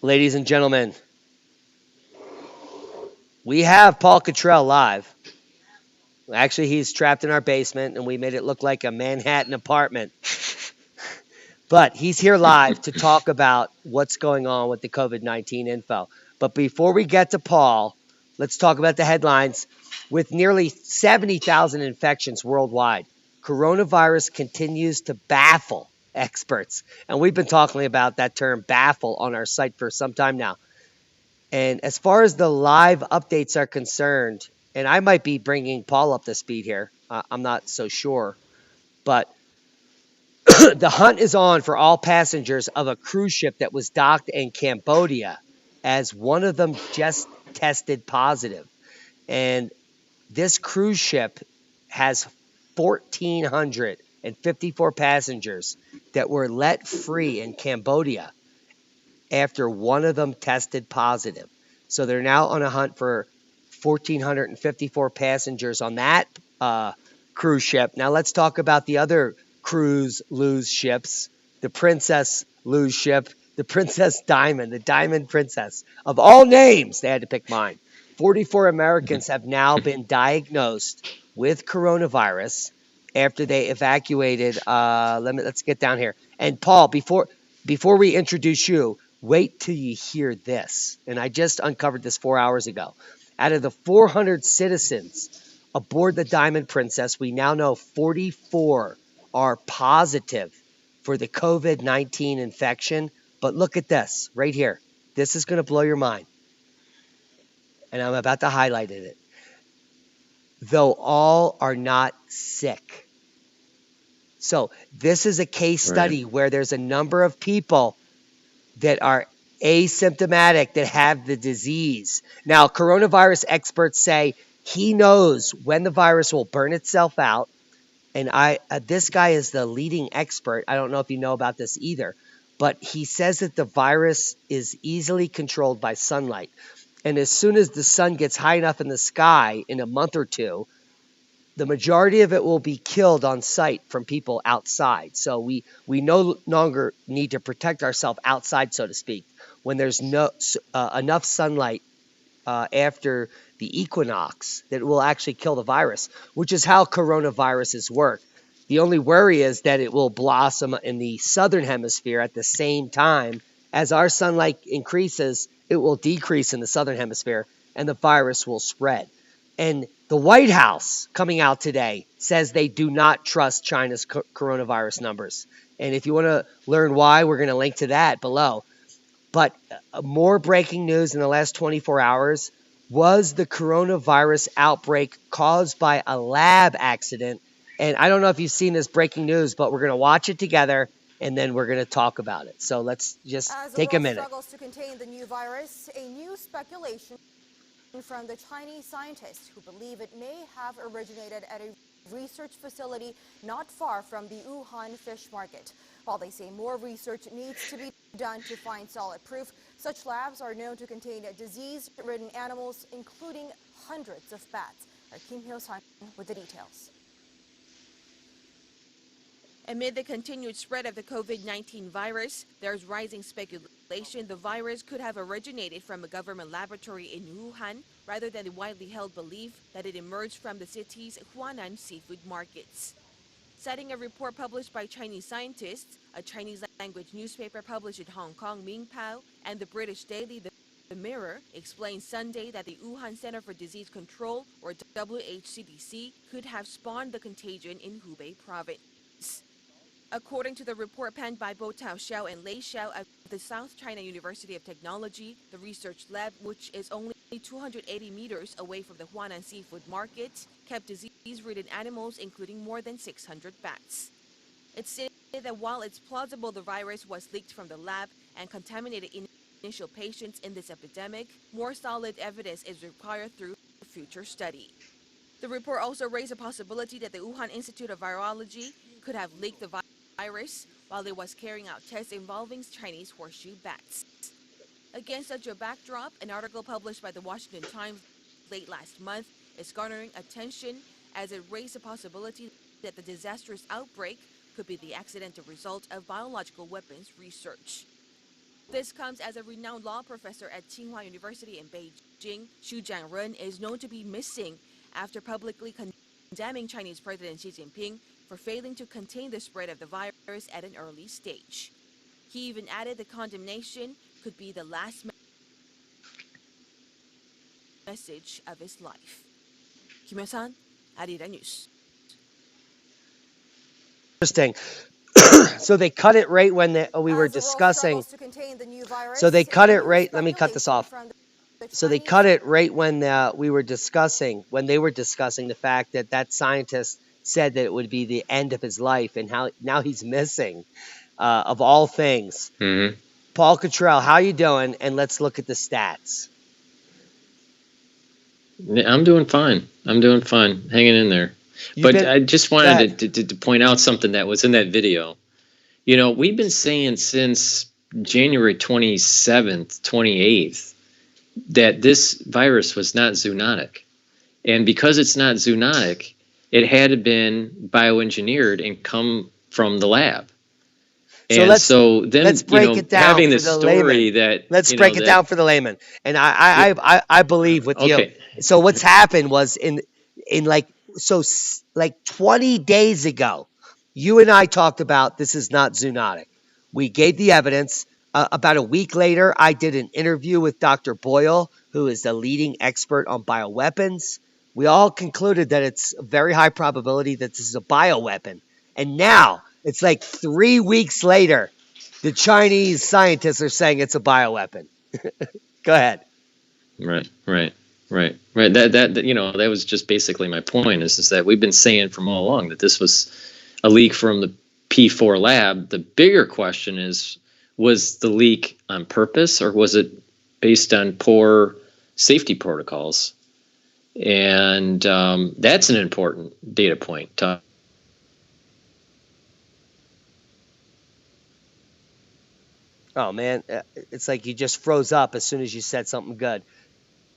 Ladies and gentlemen, we have Paul Cottrell live. Actually, he's trapped in our basement, and we made it look like a Manhattan apartment. But he's here live to talk about what's going on with the COVID-19 info. But before we get to Paul, let's talk about the headlines. With nearly 70,000 infections worldwide, coronavirus continues to baffle experts. And we've been talking about that term baffle on our site for some time now. And as far as the live updates are concerned, and I might be bringing Paul up to speed here, I'm not so sure, but the hunt is on for all passengers of a cruise ship that was docked in Cambodia, as one of them just tested positive. And this cruise ship has 1,454 passengers that were let free in Cambodia after one of them tested positive. So they're now on a hunt for 1,454 passengers on that cruise ship. Now let's talk about the other cruise ships, the Princess Lose ship, the Princess Diamond, the Diamond Princess. Of all names, they had to pick mine. 44 Americans have now been diagnosed with coronavirus after they evacuated. Let's get down here. And Paul, before we introduce you, wait till you hear this. And I just uncovered this 4 hours ago. Out of the 400 citizens aboard the Diamond Princess, we now know 44 are positive for the COVID-19 infection. But look at this right here. This is going to blow your mind. And I'm about to highlight it. Though all are not sick. So this is a case study where there's a number of people that are asymptomatic that have the disease. Now, coronavirus experts say he knows when the virus will burn itself out. And this guy is the leading expert. I don't know if you know about this either, but he says that the virus is easily controlled by sunlight. And as soon as the sun gets high enough in the sky in a month or two, the majority of it will be killed on sight from people outside. So we no longer need to protect ourselves outside, so to speak, when there's enough sunlight after the equinox that will actually kill the virus, which is how coronaviruses work. The only worry is that it will blossom in the southern hemisphere at the same time. As our sunlight increases, it will decrease in the southern hemisphere and the virus will spread. And the White House coming out today says they do not trust China's coronavirus numbers. And if you want to learn why, we're going to link to that below. But more breaking news in the last 24 hours was the coronavirus outbreak caused by a lab accident. And I don't know if you've seen this breaking news, but we're going to watch it together and then we're going to talk about it. So let's just take a minute. As the world struggles to contain the new virus, a new speculation from the Chinese scientists who believe it may have originated at a research facility not far from the Wuhan fish market. While they say more research needs to be done to find solid proof, such labs are known to contain disease-ridden animals, including hundreds of bats. Our Kim Hyo-sun with the details. Amid the continued spread of the COVID-19 virus, there's rising speculation the virus could have originated from a government laboratory in Wuhan rather than the widely held belief that it emerged from the city's Huanan seafood markets. Citing a report published by Chinese scientists, a Chinese language newspaper published in Hong Kong, Mingpao, and the British daily The Mirror explained Sunday that the Wuhan Center for Disease Control, or WHCDC, could have spawned the contagion in Hubei province. According to the report penned by Bo Tao Xiao and Lei Xiao of the South China University of Technology, the research lab, which is only 280 meters away from the Huanan seafood market, kept disease-ridden animals, including more than 600 bats. It stated that while it's plausible the virus was leaked from the lab and contaminated initial patients in this epidemic, more solid evidence is required through future study. The report also raised a possibility that the Wuhan Institute of Virology could have leaked the virus while it was carrying out tests involving Chinese horseshoe bats. Against such a backdrop, an article published by the Washington Times late last month is garnering attention as it raised the possibility that the disastrous outbreak could be the accidental result of biological weapons research. This comes as a renowned law professor at Tsinghua University in Beijing, Xu Jianren, is known to be missing after publicly condemning Chinese President Xi Jinping for failing to contain the spread of the virus at an early stage. He even added the condemnation could be the last message of his life. Kim Yo-san, Arirang News. Interesting. So they cut it right when we were As the world discussing. struggles to contain the new virus, So they a cut it new right. Let me cut this speculation off. from the So they Chinese cut it right when we were discussing, when they were discussing the fact that that scientist said that it would be the end of his life, and how now he's missing, of all things. Mm-hmm. Paul Cottrell, how you doing? And let's look at the stats. I'm doing fine. Hanging in there. But I just wanted to point out something that was in that video. You know, we've been saying since January 27th, 28th, that this virus was not zoonotic. And because it's not zoonotic, it had to been bioengineered and come from the lab. So And let's break it down having for this the story layman. that Let's break it down for the layman. And I believe with you. Okay. So what's happened was in like 20 days ago, you and I talked about this is not zoonotic. We gave the evidence. About a week later, I did an interview with Dr. Boyle, who is the leading expert on bioweapons. We all concluded that it's a very high probability that this is a bioweapon. And now, it's like 3 weeks later, the Chinese scientists are saying it's a bioweapon. Go ahead. Right. That was just basically my point. Is that we've been saying from all along that this was a leak from the P4 lab. The bigger question is, was the leak on purpose, or was it based on poor safety protocols? And that's an important data point. Oh, man, it's like you just froze up as soon as you said something good.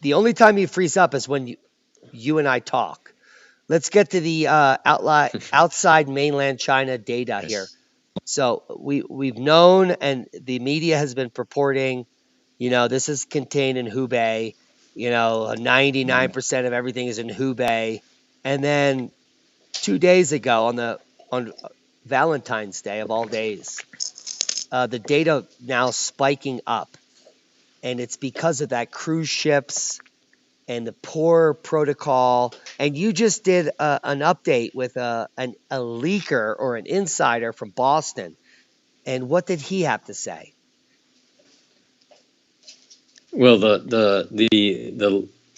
The only time you freeze up is when you and I talk. Let's get to the outside mainland China data here. So we've known, and the media has been purporting, this is contained in Hubei. 99% of everything is in Hubei. And then 2 days ago, on Valentine's Day of all days, the data now spiking up, and it's because of that cruise ships and the poor protocol. And you just did an update with a leaker or an insider from Boston. And what did he have to say? Well, the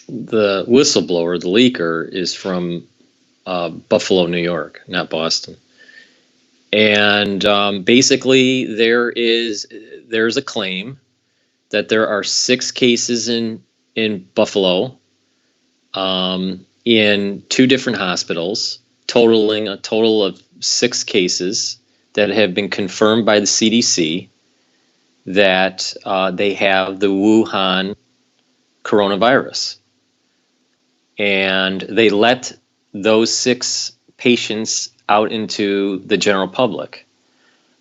whistleblower, the leaker, is from Buffalo, New York, not Boston. And basically, there's a claim that there are 6 cases in Buffalo, in 2 different hospitals, totaling a total of 6 cases that have been confirmed by the CDC that they have the Wuhan coronavirus. And they let those 6 patients out into the general public.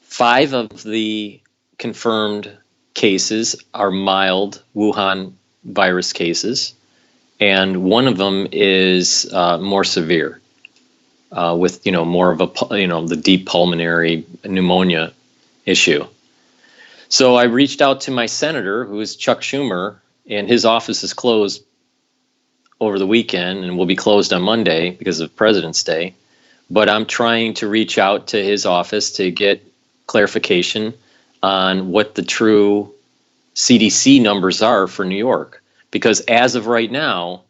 5 of the confirmed cases are mild Wuhan virus cases, and one of them is more severe, with more of the deep pulmonary pneumonia issue. So I reached out to my senator, who is Chuck Schumer, and his office is closed over the weekend and will be closed on Monday because of President's Day. But I'm trying to reach out to his office to get clarification on what the true CDC numbers are for New York. Because as of right now,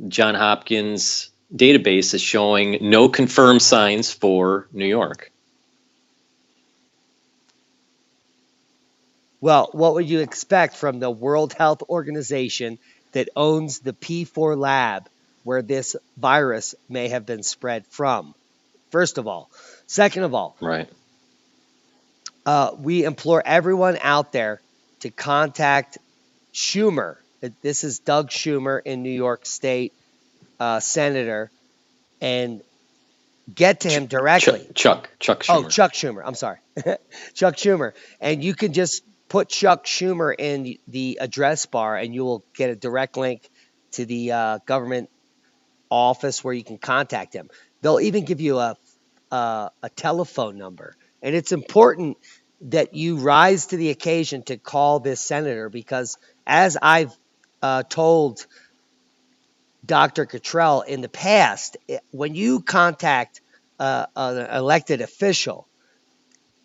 Johns Hopkins database is showing no confirmed signs for New York. Well, what would you expect from the World Health Organization that owns the P4 lab where this virus may have been spread from? First of all. Second of all, right. We implore everyone out there to contact Schumer. This is Doug Schumer in New York State, senator, and get to him directly. Chuck Schumer. Oh, Chuck Schumer. I'm sorry. Chuck Schumer. And you can just put Chuck Schumer in the address bar, and you will get a direct link to the government office where you can contact him. They'll even give you a telephone number, and it's important that you rise to the occasion to call this senator, because as I've told Dr. Cottrell in the past, when you contact an elected official,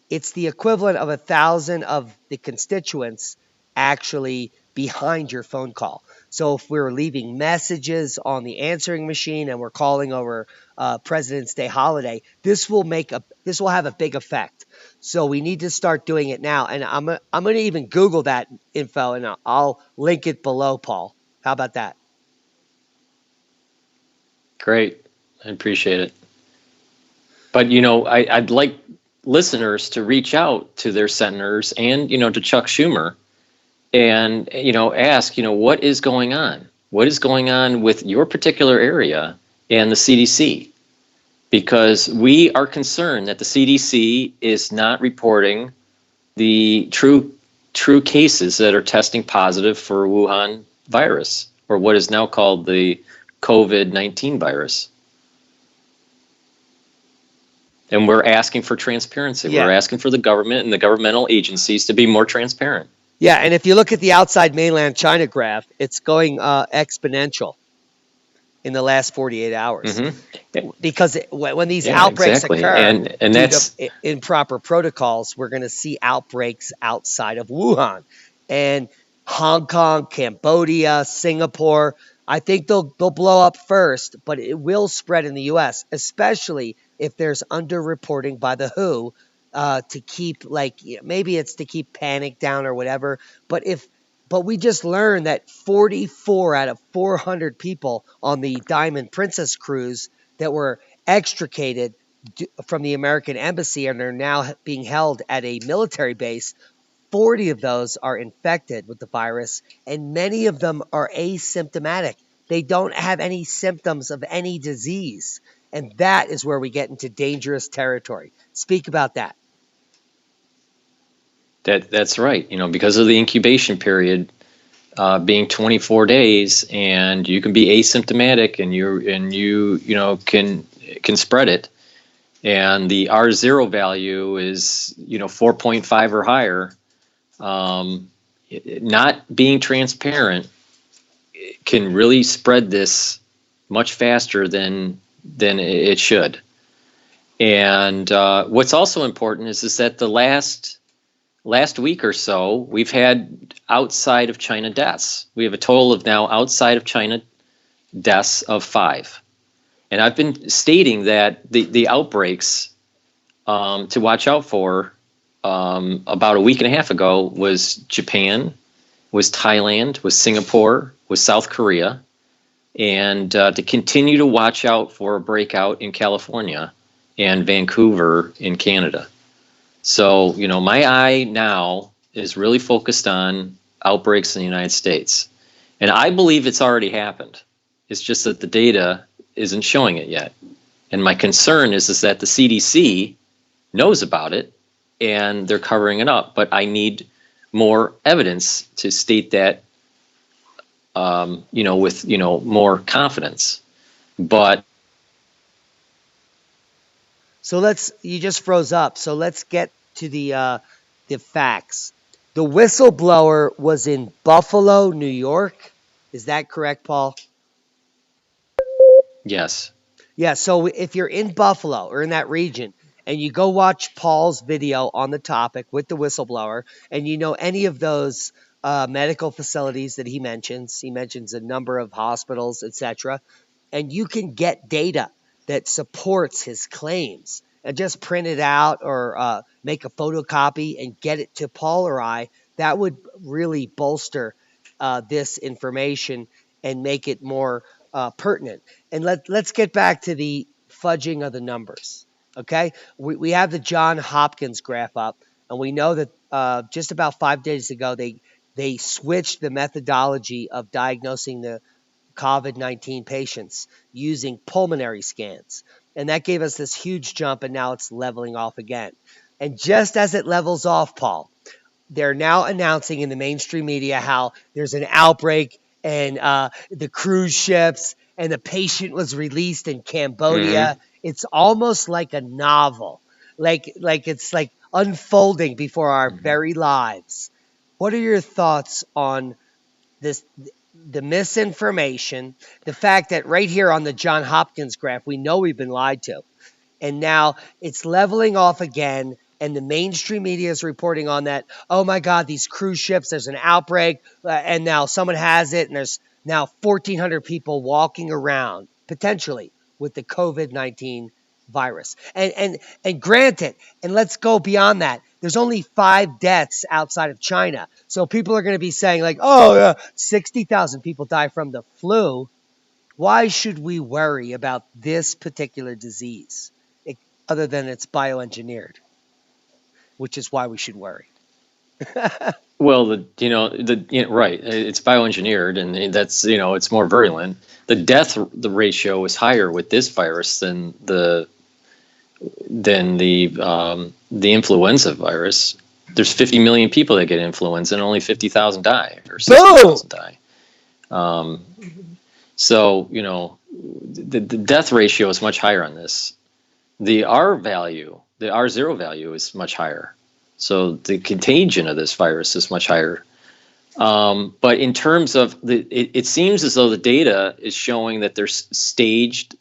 it's the equivalent of 1,000 of the constituents actually behind your phone call. So if we're leaving messages on the answering machine and we're calling over President's Day holiday, this will have a big effect. So we need to start doing it now. And I'm going to even Google that info, and I'll link it below, Paul. How about that? Great. I appreciate it. But, I'd like listeners to reach out to their senators and, to Chuck Schumer and, ask, what is going on? What is going on with your particular area and the CDC? Because we are concerned that the CDC is not reporting the true cases that are testing positive for Wuhan virus, or what is now called the COVID-19 virus. And we're asking for transparency. Yeah. We're asking for the government and the governmental agencies to be more transparent. Yeah, and if you look at the outside mainland China graph, it's going exponential in the last 48 hours. Mm-hmm. Because when these outbreaks occur, and that's improper protocols, we're going to see outbreaks outside of Wuhan. And Hong Kong, Cambodia, Singapore, I think they'll blow up first, but it will spread in the U.S., especially if there's underreporting by the WHO to keep, maybe it's to keep panic down or whatever. But we just learned that 44 out of 400 people on the Diamond Princess cruise that were extricated from the American embassy and are now being held at a military base, 40 of those are infected with the virus, and many of them are asymptomatic. They don't have any symptoms of any disease. And that is where we get into dangerous territory. Speak about that. That's right. Because of the incubation period being 24 days, and you can be asymptomatic, and you can spread it, and the R0 value is 4.5 or higher. Not being transparent can really spread this much faster than it should. And what's also important is that the last week or so, we've had outside of China deaths. We have a total of now outside of China deaths of 5. And I've been stating that the outbreaks to watch out for about a week and a half ago was Japan, was Thailand, was Singapore, was South Korea, and to continue to watch out for a breakout in California and Vancouver in Canada. So, my eye now is really focused on outbreaks in the United States. And I believe it's already happened. It's just that the data isn't showing it yet. And my concern is that the CDC knows about it and they're covering it up. But I need more evidence to state that, with, more confidence. But so you just froze up. So let's get to the facts. The whistleblower was in Buffalo, New York. Is that correct, Paul? Yes. Yeah. So if you're in Buffalo or in that region and you go watch Paul's video on the topic with the whistleblower, and any of those medical facilities that he mentions a number of hospitals, etc., and you can get data that supports his claims, and just print it out or make a photocopy and get it to Paul or I, that would really bolster this information and make it more pertinent. And let's get back to the fudging of the numbers. Okay, we have the John Hopkins graph up, and we know that just about 5 days ago they switched the methodology of diagnosing the COVID-19 patients using pulmonary scans. And that gave us this huge jump, and now it's leveling off again. And just as it levels off, Paul, they're now announcing in the mainstream media how there's an outbreak and the cruise ships and the patient was released in Hmm. Cambodia. It's almost like a novel, like it's like unfolding before our Hmm. very lives. What are your thoughts on this? The misinformation, the fact that right here on the John Hopkins graph, we know we've been lied to, and now it's leveling off again. And the mainstream media is reporting on that. Oh my God, these cruise ships, there's an outbreak, and now someone has it, and there's now 1,400 people walking around potentially with the COVID-19 virus. And granted, and let's go beyond that. There's only 5 deaths outside of China, so people are going to be saying like, "Oh, 60,000 people die from the flu." Why should we worry about this particular disease other than it's bioengineered, which is why we should worry? Well, right. It's bioengineered, and that's it's more virulent. The ratio is higher with this virus than the influenza virus. There's 50 million people that get influenza, and only 50,000 die, or Boom! 60,000 die. Um, so the death ratio is much higher on this. The R zero value is much higher. So the contagion of this virus is much higher. But in terms of it seems as though the data is showing that there's staged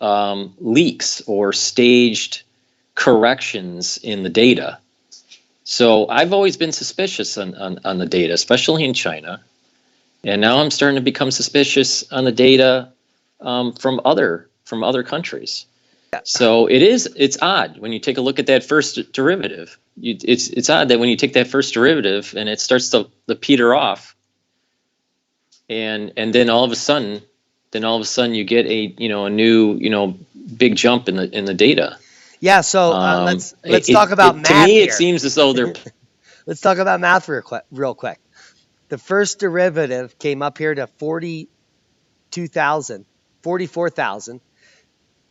leaks or staged corrections in the data. So I've always been suspicious on the data, especially in China. And now I'm starting to become suspicious on the data from other countries. So it's odd when you take a look at that first derivative. It's odd that when you take that first derivative and it starts to peter off, and then all of a sudden, you get a new big jump in the data. Yeah, so let's talk about To math me it here. seems as though they're Let's talk about math real quick. The first derivative came up here to 42,000, 44,000,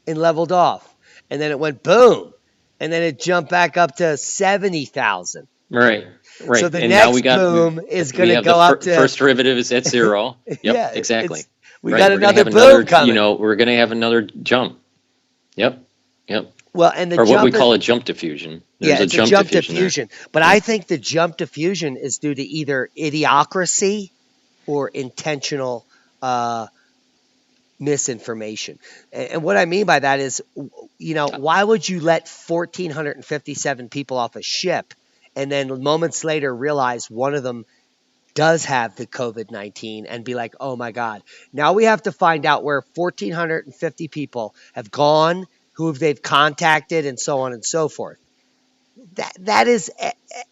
and leveled off. And then it went boom. And then it jumped back up to 70,000. right, So right. the And now next boom is going we to have the go up to, first derivative is at zero. Yep, yeah, exactly. we Right. got We're going to another have boom another, coming. we're going to have another jump. Yep. Yep. Well, and the Or what we jump is, call a jump diffusion. yeah, There's a it's a jump jump diffusion there. diffusion. But Yeah. I think the jump diffusion is due to either idiocracy or intentional misinformation. And what I mean by that is, why would you let 1,457 people off a ship and then moments later realize one of them does have the COVID-19 and be like, oh my God. Now we have to find out where 1,450 people have gone, who they've contacted, and so on and so forth. That is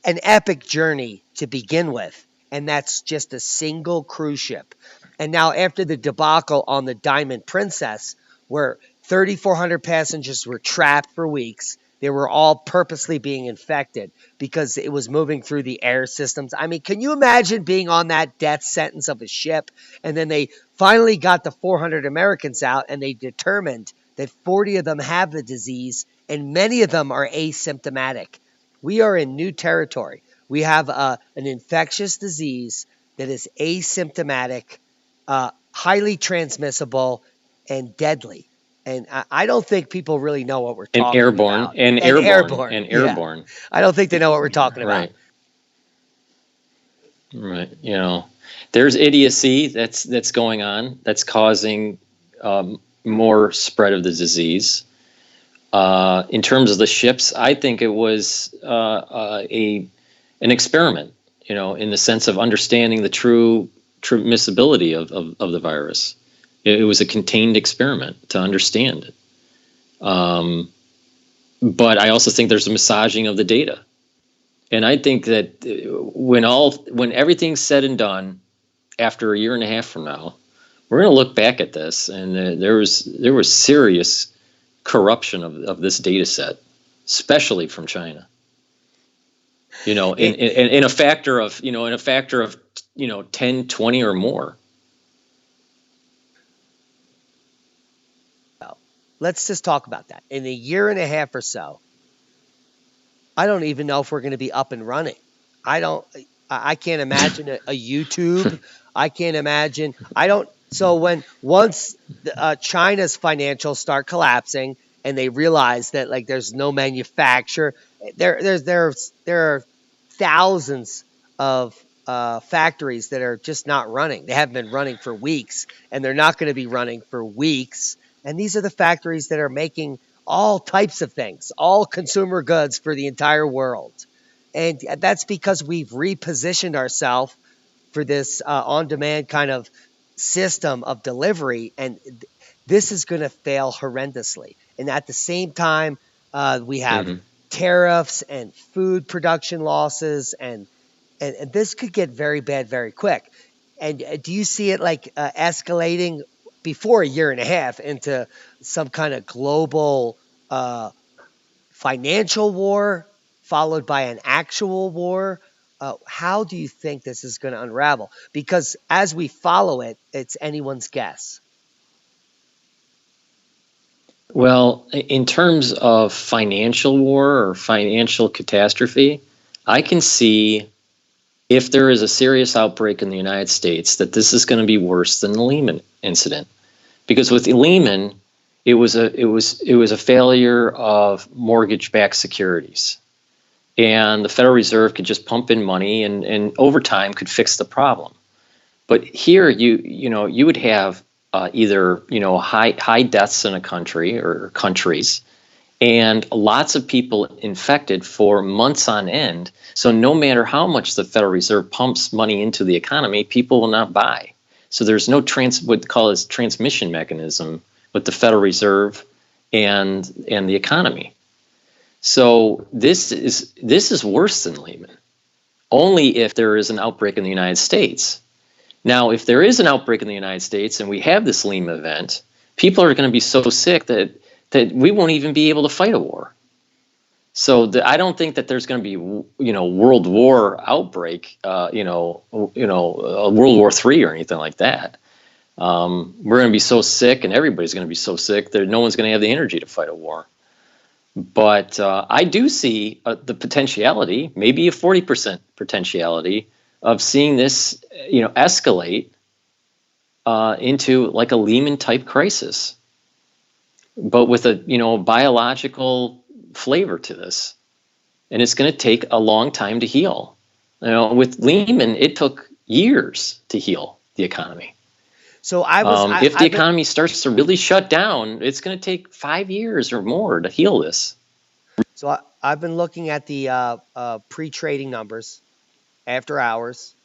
an epic journey to begin with. And that's just a single cruise ship. And now, after the debacle on the Diamond Princess, where 3,400 passengers were trapped for weeks, they were all purposely being infected because it was moving through the air systems. I mean, can you imagine being on that death sentence of a ship? And then they finally got the 400 Americans out and they determined that 40 of them have the disease and many of them are asymptomatic. We are in new territory. We have an infectious disease that is asymptomatic, highly transmissible, and deadly. And I don't think people really know what we're And talking airborne, about. and And airborne, airborne. and Yeah. airborne. I don't think they know what we're talking about. Right. Right. There's idiocy that's going on that's causing more spread of the disease. In terms of the ships, I think it was an experiment, in the sense of understanding the true transmissibility of the virus. It was a contained experiment to understand it. But I also think there's a massaging of the data. And I think that when everything's said and done, after a year and a half from now, we're going to look back at this, and there was serious corruption of this data set, especially from China. In a factor of 10, 20 or more. Let's just talk about that. In a year and a half or so, I don't even know if we're going to be up and running. I don't. I can't imagine a YouTube. I can't imagine. I don't. So when once China's financials start collapsing and they realize that like there's no manufacture, there are thousands of factories that are just not running. They haven't been running for weeks, and they're not going to be running for weeks. And these are the factories that are making all types of things, all consumer goods for the entire world. And that's because we've repositioned ourselves for this on-demand kind of system of delivery, and this is going to fail horrendously. And at the same time, we have Hmm. tariffs and food production losses, and this could get very bad very quick. And do you see it like escalating before a year and a half into some kind of global uh, financial war followed by an actual war? How do you think this is going to unravel? Because as we follow it, it's anyone's guess. Well, in terms of financial war or financial catastrophe, I can see if there is a serious outbreak in the United States that this is going to be worse than the Lehman incident. Because with Lehman, it was a failure of mortgage-backed securities, and the Federal Reserve could just pump in money and over time could fix the problem. But here, you would have either high deaths in a country or countries, and lots of people infected for months on end. So no matter how much the Federal Reserve pumps money into the economy, people will not buy. So there's no what they call as transmission mechanism with the Federal Reserve and the economy. So this is worse than Lehman, only if there is an outbreak in the United States. Now, if there is an outbreak in the United States and we have this Lehman event, people are going to be so sick that we won't even be able to fight a war. So I don't think that there's going to be world war outbreak, World War III or anything like that. We're going to be so sick, and everybody's going to be so sick that no one's going to have the energy to fight a war. But I do see the potentiality, maybe a 40% potentiality, of seeing this, escalate into like a Lehman type crisis, but with a biological flavor to this, and it's going to take a long time to heal. With Lehman, it took years to heal the economy. So If the economy starts to really shut down, it's going to take 5 years or more to heal this. I've been looking at the pre-trading numbers after hours,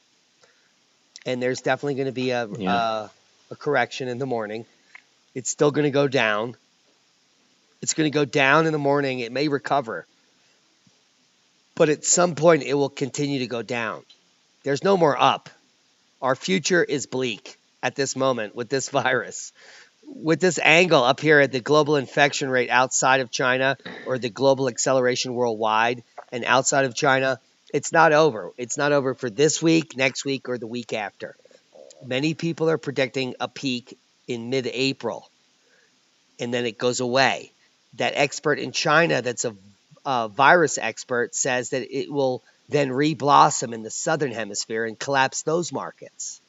and there's definitely going to be Yeah. a correction in the morning. It's still going to go down. It's going to go down in the morning. It may recover, but at some point it will continue to go down. There's no more up. Our future is bleak at this moment with this virus. With this angle up here at the global infection rate outside of China, or the global acceleration worldwide and outside of China, it's not over. It's not over for this week, next week, or the week after. Many people are predicting a peak in mid-April, and then it goes away. That expert in China that's a virus expert says that it will then re-blossom in the southern hemisphere and collapse those markets.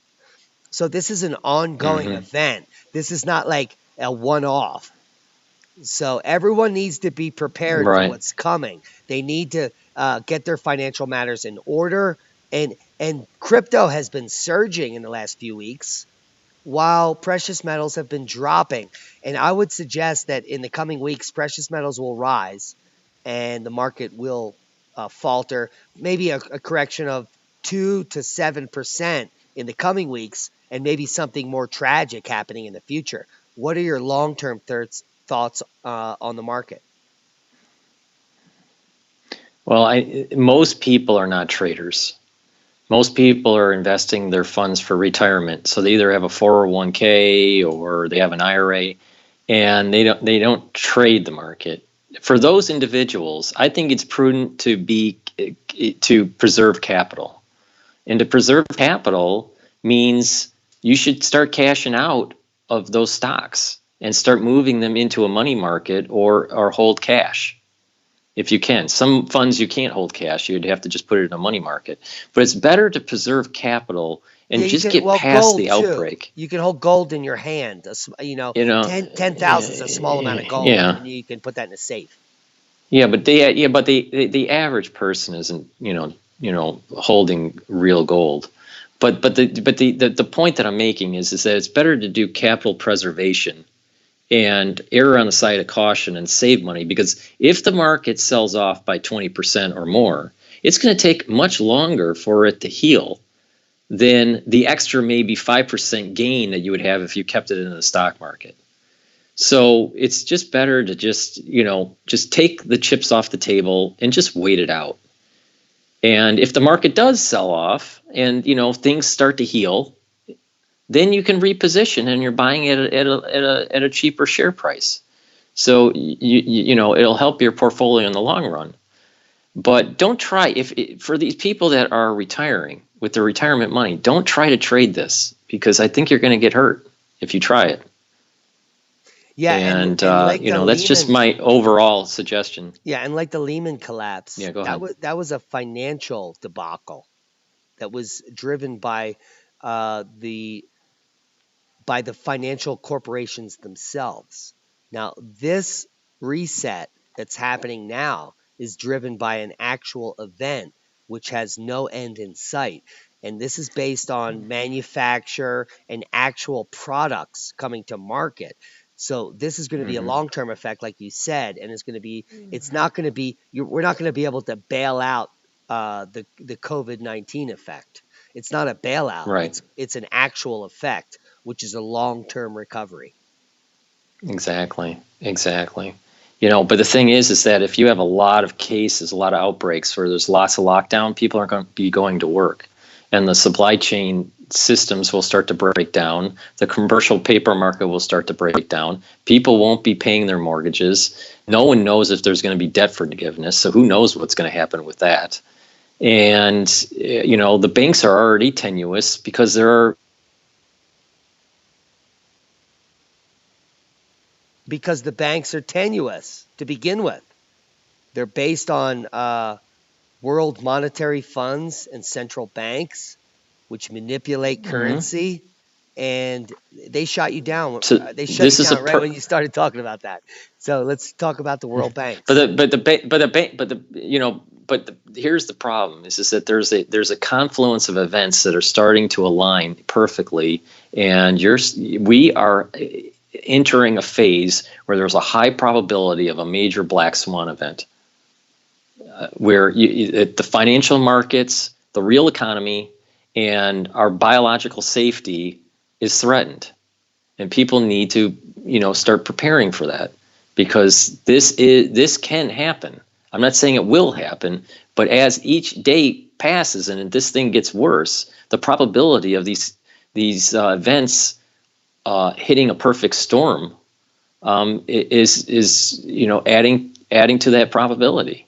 So this is an ongoing Hmm. event. This is not like a one-off. So everyone needs to be prepared for Right. what's coming. They need to get their financial matters in order. And crypto has been surging in the last few weeks, while precious metals have been dropping. And I would suggest that in the coming weeks, precious metals will rise and the market will falter. Maybe a correction of 2 to 7% in the coming weeks, and maybe something more tragic happening in the future. What are your long-term thoughts on the market? Well, most people are not traders. Most people are investing their funds for retirement. So they either have a 401k or they have an IRA, and they don't trade the market. For those individuals, I think it's prudent to preserve capital. And to preserve capital means you should start cashing out of those stocks and start moving them into a money market or hold cash. if you can. Some funds you can't hold cash. You'd have to just put it in a money market. But it's better to preserve capital and Yeah, you just can. get Well, past gold the too. outbreak. You can hold gold in your hand. You know, You know, 10,000 is a small amount of gold, yeah, and you can put that in a safe. but the average person isn't, holding real gold. But the point that I'm making is that it's better to do capital preservation and err on the side of caution and save money, because if the market sells off by 20% or more, it's going to take much longer for it to heal than the extra maybe 5% gain that you would have if you kept it in the stock market. So it's just better to just take the chips off the table and just wait it out. And if the market does sell off and things start to heal, then you can reposition and you're buying it at a cheaper share price. So it'll help your portfolio in the long run. But don't try, for these people that are retiring with their retirement money, don't try to trade this, because I think you're going to get hurt if you try it. Yeah, and like the That's just Lehman. my overall suggestion. Yeah, and like the Lehman collapse, Yeah, go ahead. that was a financial debacle that was driven the by the financial corporations themselves. Now, this reset that's happening now is driven by an actual event which has no end in sight. And this is based on manufacture and actual products coming to market. So this is going to be a Hmm. long-term effect, like you said, and it's not going to be, we're not going to be able to bail out the COVID-19 effect. It's not a bailout. Right. It's an actual effect, which is a long-term recovery. Exactly. Exactly. But the thing is that if you have a lot of cases, a lot of outbreaks where there's lots of lockdown, people aren't going to be going to work, and the supply chain systems will start to break down. The commercial paper market will start to break down. People won't be paying their mortgages. No one knows if there's going to be debt forgiveness. So who knows what's going to happen with that? And, the banks are already tenuous because there are. Because the banks are tenuous to begin with. They're based on world monetary funds and central banks, which manipulate Mhm. currency. And they shot you down. So They shut you this is a down right when you started talking about that. So let's talk about the world but banks. here's the problem is that there's a confluence of events that are starting to align perfectly, and we are entering a phase where there's a high probability of a major black swan event, where the financial markets, the real economy, and our biological safety is threatened, and people need to start preparing for that, because this can happen. I'm not saying it will happen, but as each day passes and this thing gets worse, the probability of these events hitting a perfect storm is adding to that probability.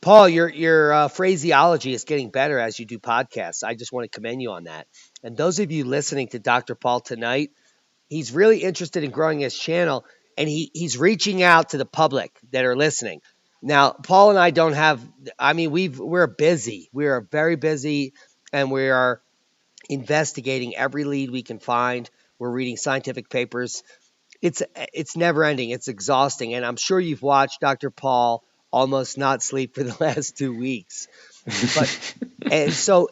Paul, your phraseology is getting better as you do podcasts. I just want to commend you on that. And those of you listening to Dr. Paul tonight, he's really interested in growing his channel, and he's reaching out to the public that are listening. Now, Paul and I don't have, I mean, we're busy. We are very busy, and we are investigating every lead we can find. We're reading scientific papers. It's never ending. It's exhausting. And I'm sure you've watched Dr. Paul almost not sleep for the last 2 weeks. But and so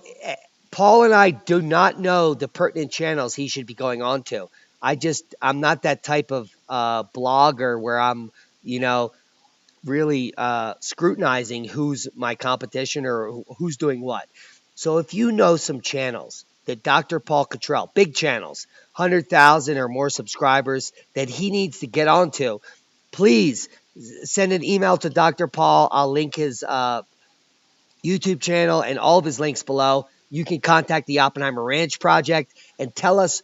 Paul and I do not know the pertinent channels he should be going on to. I'm not that type of blogger where I'm, you know, really scrutinizing who's my competition or who's doing what. So if you know some channels that Dr. Paul Cottrell, big channels, 100,000 or more subscribers that he needs to get onto, please send an email to Dr. Paul. I'll link his YouTube channel and all of his links below. You can contact the Oppenheimer Ranch Project and tell us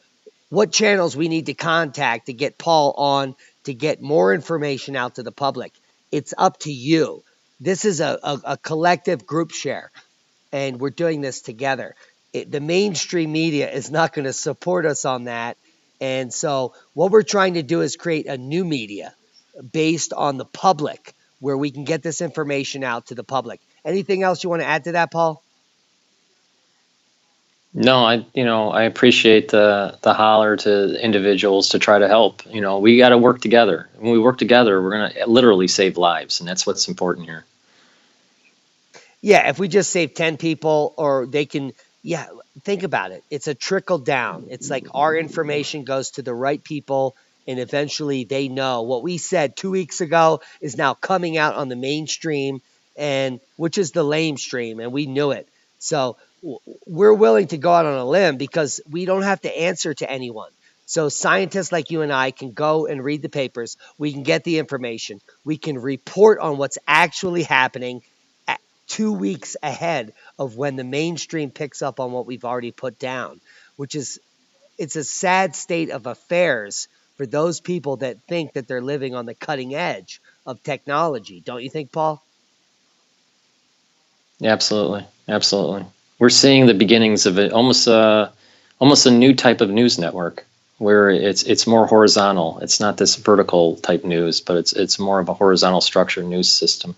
what channels we need to contact to get Paul on to get more information out to the public. It's up to you. This is a collective group share, and we're doing this together. The mainstream media is not going to support us on that. And so what we're trying to do is create a new media, based on the public, where we can get this information out to the public. Anything else you want to add to that, Paul? No, I appreciate the holler to individuals to try to help. We got to work together. When we work together, we're going to literally save lives, and that's what's important here. Yeah, if we just save 10 people, or they can, yeah, think about it. It's a trickle down. It's like our information goes to the right people, and eventually they know what we said 2 weeks ago is now coming out on the mainstream, and which is the lame stream, and we knew it. So we're willing to go out on a limb because we don't have to answer to anyone. So scientists like you and I can go and read the papers. We can get the information. We can report on what's actually happening 2 weeks ahead of when the mainstream picks up on what we've already put down, which is, it's a sad state of affairs for those people that think that they're living on the cutting edge of technology. Don't you think, Paul? Absolutely, absolutely. We're seeing the beginnings of it, almost a new type of news network where it's more horizontal. It's not this vertical type news, but it's more of a horizontal structured news system.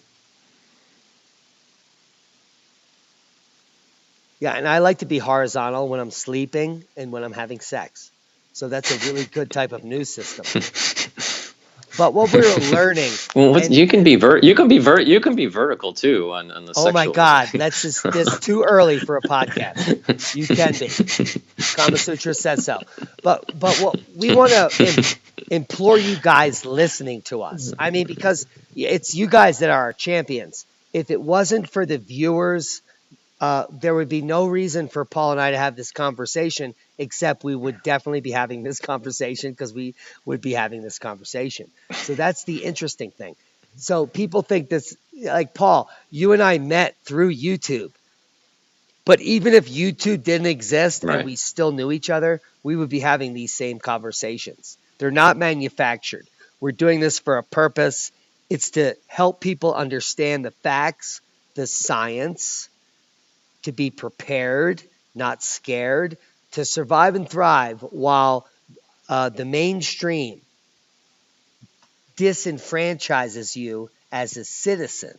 Yeah, and I like to be horizontal when I'm sleeping and when I'm having sex. So that's a really good type of news system. But what we're learning, Well, and you can be vertical too on the oh my sexual. God, that's just this too early for a podcast. You can be. Kama Sutra says so. But what we want to implore you guys listening to us. I mean, because it's you guys that are our champions. If it wasn't for the viewers, there would be no reason for Paul and I to have this conversation, except we would definitely be having this conversation because we would be having this conversation. So that's the interesting thing. So people think this, like Paul, you and I met through YouTube. But even if YouTube didn't exist and Right. we still knew each other, we would be having these same conversations. They're not manufactured. We're doing this for a purpose. It's to help people understand the facts, the science, to be prepared, not scared, to survive and thrive while the mainstream disenfranchises you as a citizen.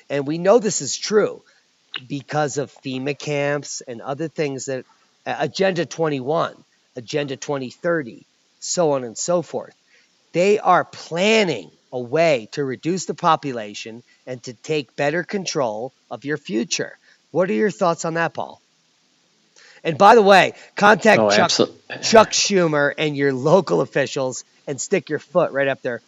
And we know this is true because of FEMA camps and other things that Agenda 21, Agenda 2030, so on and so forth. They are planning a way to reduce the population and to take better control of your future. What are your thoughts on that, Paul? And by the way, contact Oh, absolutely. Chuck Schumer and your local officials and stick your foot right up there.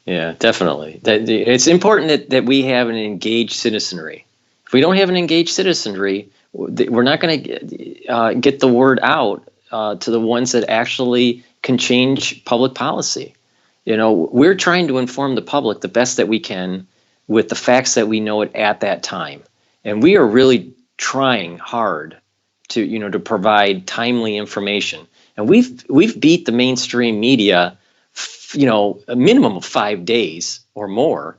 Yeah, definitely. It's important that we have an engaged citizenry. If we don't have an engaged citizenry, we're not going to get the word out to the ones that actually can change public policy. We're trying to inform the public the best that we can with the facts that we know at that time. And we are really trying hard to provide timely information. And we've beat the mainstream media, a minimum of 5 days or more.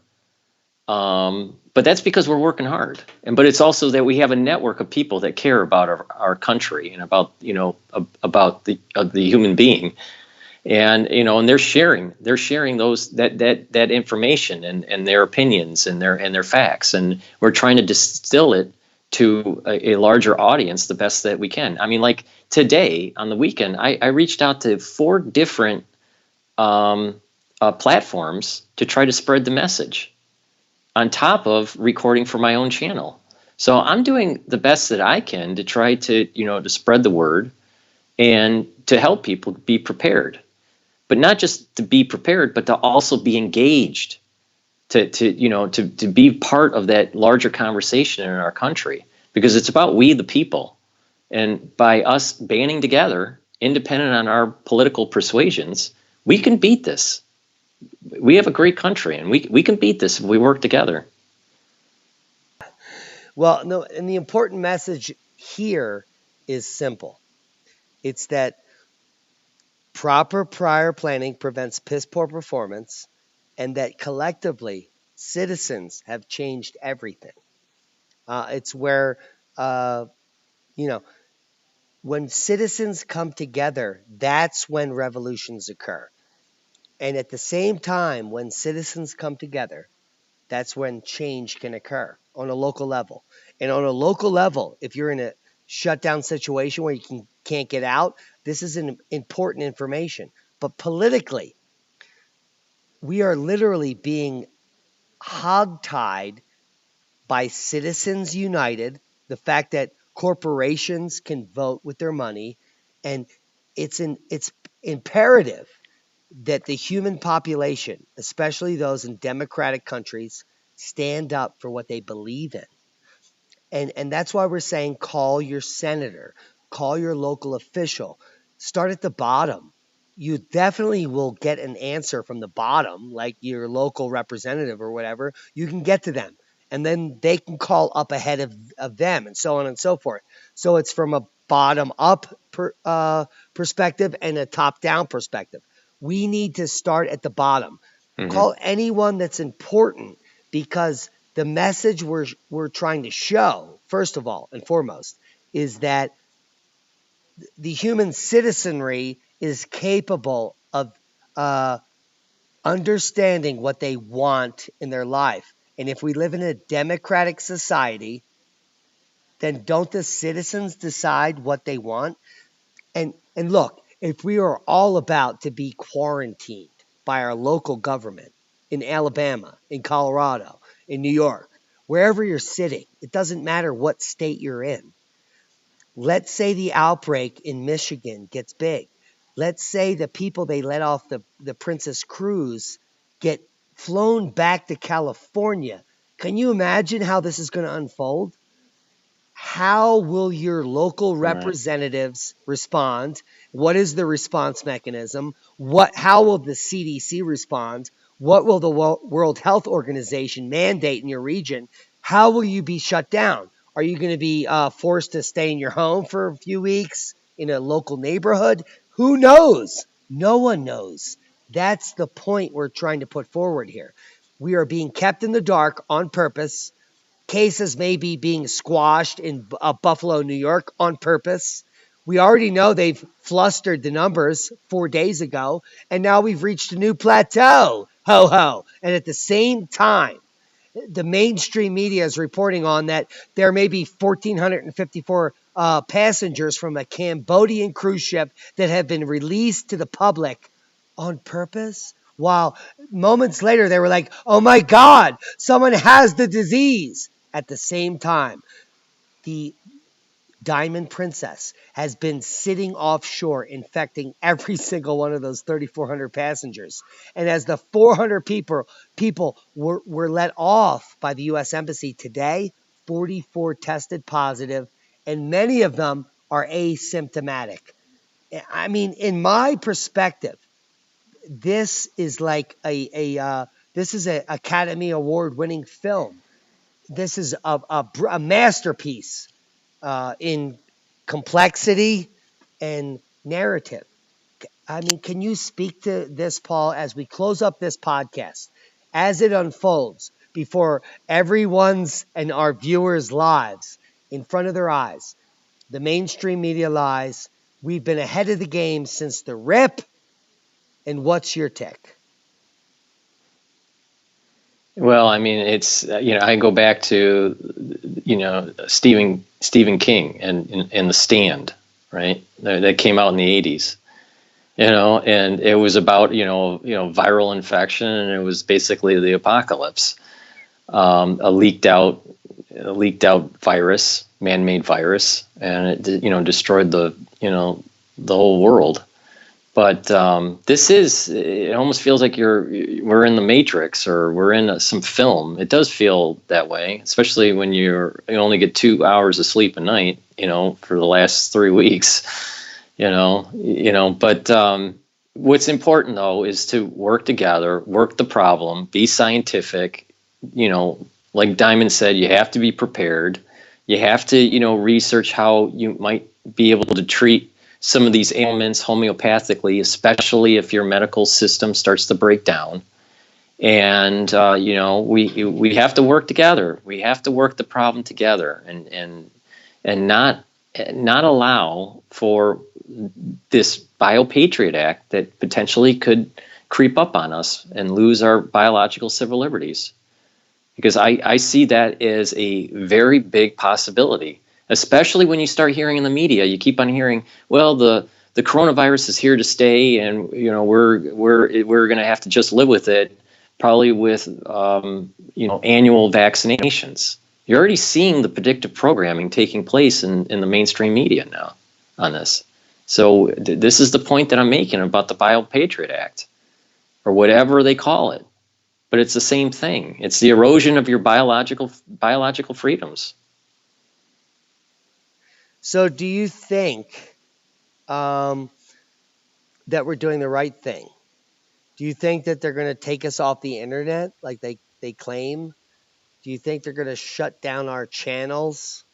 But that's because we're working hard. But it's also that we have a network of people that care about our country and about the human being. And they're sharing that information and their opinions and their facts, and we're trying to distill it to a larger audience the best that we can. I mean, like today on the weekend, I reached out to 4 different platforms to try to spread the message, on top of recording for my own channel. So I'm doing the best that I can to try to spread the word and to help people be prepared. But not just to be prepared, but to also be engaged, to be part of that larger conversation in our country, because it's about we the people. And by us banding together, independent on our political persuasions, we can beat this. We have a great country, and we can beat this if we work together. Well, no, and the important message here is simple. It's that proper prior planning prevents piss poor performance, and that collectively citizens have changed everything. It's where, you know, When citizens come together, that's when revolutions occur. And at the same time, when citizens come together, that's when change can occur on a local level. And on a local level, if you're in a shutdown situation where can't get out, this is an important information. But politically, we are literally being hogtied by Citizens United, the fact that corporations can vote with their money, and it's imperative that the human population, especially those in democratic countries, stand up for what they believe in. And that's why we're saying call your senator, call your local official, start at the bottom. You definitely will get an answer from the bottom, like your local representative or whatever. You can get to them, and then they can call up ahead of them, and so on and so forth. So it's from a bottom up perspective and a top down perspective. We need to start at the bottom. Mm-hmm. Call anyone that's important, because the message we're trying to show, first of all and foremost, is that the human citizenry is capable of understanding what they want in their life. And if we live in a democratic society, then don't the citizens decide what they want? And look, if we are all about to be quarantined by our local government in Alabama, in Colorado, in New York, wherever you're sitting, it doesn't matter what state you're in. Let's say the outbreak in Michigan gets big. Let's say the people they let off the Princess Cruise get flown back to California. Can you imagine how this is going to unfold? How will your local Right. representatives respond? What is the response mechanism? How will the CDC respond? What will the World Health Organization mandate in your region? How will you be shut down? Are you going to be forced to stay in your home for a few weeks in a local neighborhood? Who knows? No one knows. That's the point we're trying to put forward here. We are being kept in the dark on purpose. Cases may be being squashed in Buffalo, New York on purpose. We already know they've flustered the numbers 4 days ago, and now we've reached a new plateau. Ho ho. And at the same time, the mainstream media is reporting on that there may be 1,454 passengers from a Cambodian cruise ship that have been released to the public on purpose. While moments later they were like, oh my God, someone has the disease. At the same time, the Diamond Princess has been sitting offshore infecting every single one of those 3,400 passengers. And as the 400 people were let off by the U.S. Embassy today, 44 tested positive, and many of them are asymptomatic. I mean, in my perspective, this is like this is an Academy Award winning film. This is a masterpiece in complexity and narrative. I mean, can you speak to this, Paul, as we close up this podcast, as it unfolds before everyone's and our viewers' lives, in front of their eyes? The mainstream media lies. We've been ahead of the game since the rip. And what's your take? Well, I mean, it's I go back to Stephen King and in The Stand, right? That came out in the 80s, and it was about viral infection, and it was basically the apocalypse, a leaked out virus, man-made virus, and it destroyed the whole world. But it almost feels like we're in the Matrix, or we're in some film. It does feel that way, especially when you only get 2 hours of sleep a night, for the last 3 weeks, but what's important though is to work together, work the problem, be scientific, like Diamond said, you have to be prepared. You have to, research how you might be able to treat some of these ailments homeopathically, especially if your medical system starts to break down. And we have to work together. We have to work the problem together, and not not allow for this Biopatriot Act that potentially could creep up on us and lose our biological civil liberties. Because I see that as a very big possibility, especially when you start hearing in the media. You keep on hearing, well, the coronavirus is here to stay, and we're going to have to just live with it, probably with annual vaccinations. You're already seeing the predictive programming taking place in the mainstream media now on this. So this is the point that I'm making about the Biopatriot Act, or whatever they call it. But it's the same thing. It's the erosion of your biological freedoms. So do you think that we're doing the right thing? Do you think that they're going to take us off the internet like they claim? Do you think they're going to shut down our channels?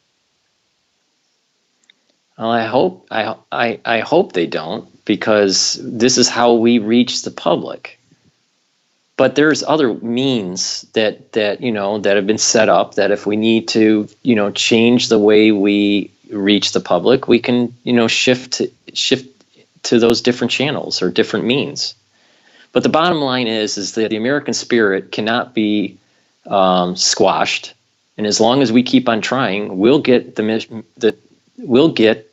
Well, I hope they don't, because this is how we reach the public. But there's other means that have been set up, that if we need to change the way we reach the public, we can shift to those different channels or different means. But the bottom line is that the American spirit cannot be squashed, and as long as we keep on trying, we'll get the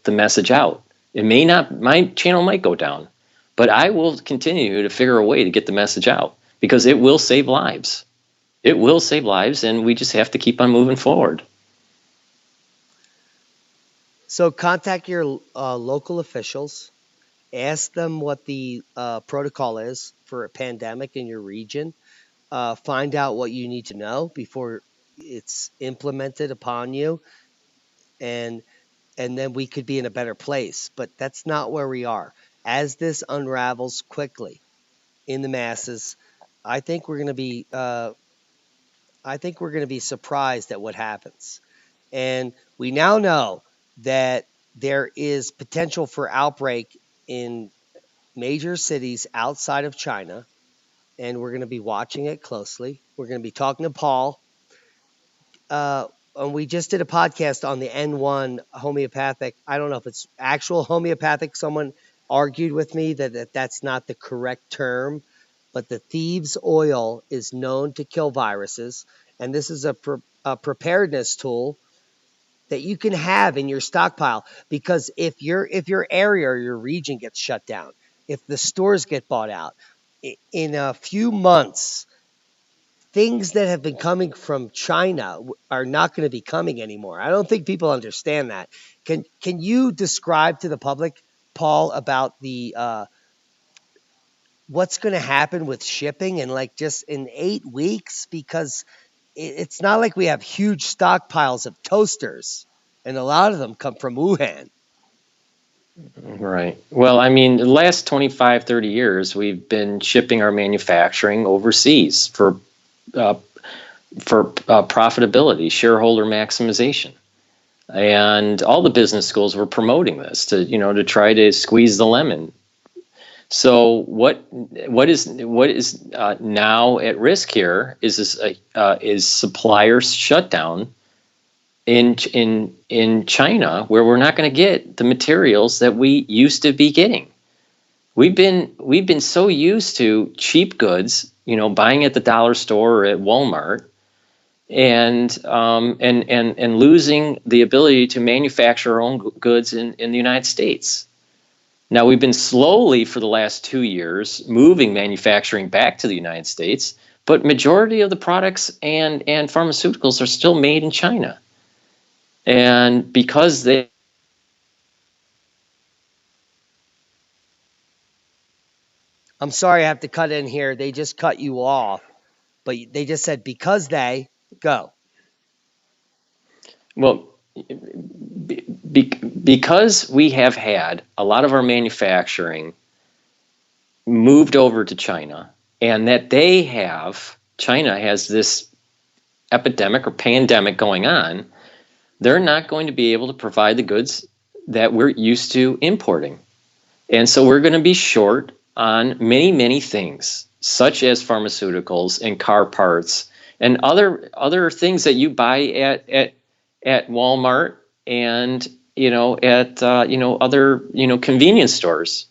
message out. It may not, my channel might go down, but I will continue to figure a way to get the message out, because it will save lives. It will save lives, and we just have to keep on moving forward. So contact your local officials. Ask them what the protocol is for a pandemic in your region. Find out what you need to know before it's implemented upon you, and then we could be in a better place. But that's not where we are. As this unravels quickly in the masses, I think we're going to be surprised at what happens. And we now know that there is potential for outbreak in major cities outside of China, and we're going to be watching it closely. We're going to be talking to Paul. And we just did a podcast on the N1 homeopathic. I don't know if it's actual homeopathic. Someone argued with me that that's not the correct term, but the thieves' oil is known to kill viruses, and this is a preparedness tool that you can have in your stockpile, because if your area or your region gets shut down, if the stores get bought out, in a few months, things that have been coming from China are not going to be coming anymore. I don't think people understand that. Can you describe to the public, Paul, about the what's going to happen with shipping and like just in 8 weeks? Because it's not like we have huge stockpiles of toasters, and a lot of them come from Wuhan. Right. Well, I mean, the last 25, 30 years, we've been shipping our manufacturing overseas for profitability, shareholder maximization. And all the business schools were promoting this to try to squeeze the lemon. So what is now at risk here is suppliers shutdown in China, where we're not going to get the materials that we used to be getting. We've been so used to cheap goods, buying at the dollar store or at Walmart, and losing the ability to manufacture our own goods in the United States. Now, we've been slowly, for the last 2 years, moving manufacturing back to the United States, but majority of the products and pharmaceuticals are still made in China. And because they I'm sorry I have to cut in here. They just cut you off, but they just said because they go. Well, because we have had a lot of our manufacturing moved over to China, and that China has this epidemic or pandemic going on, they're not going to be able to provide the goods that we're used to importing. And so we're going to be short on many, many things, such as pharmaceuticals and car parts and other things that you buy at Walmart and at other convenience stores,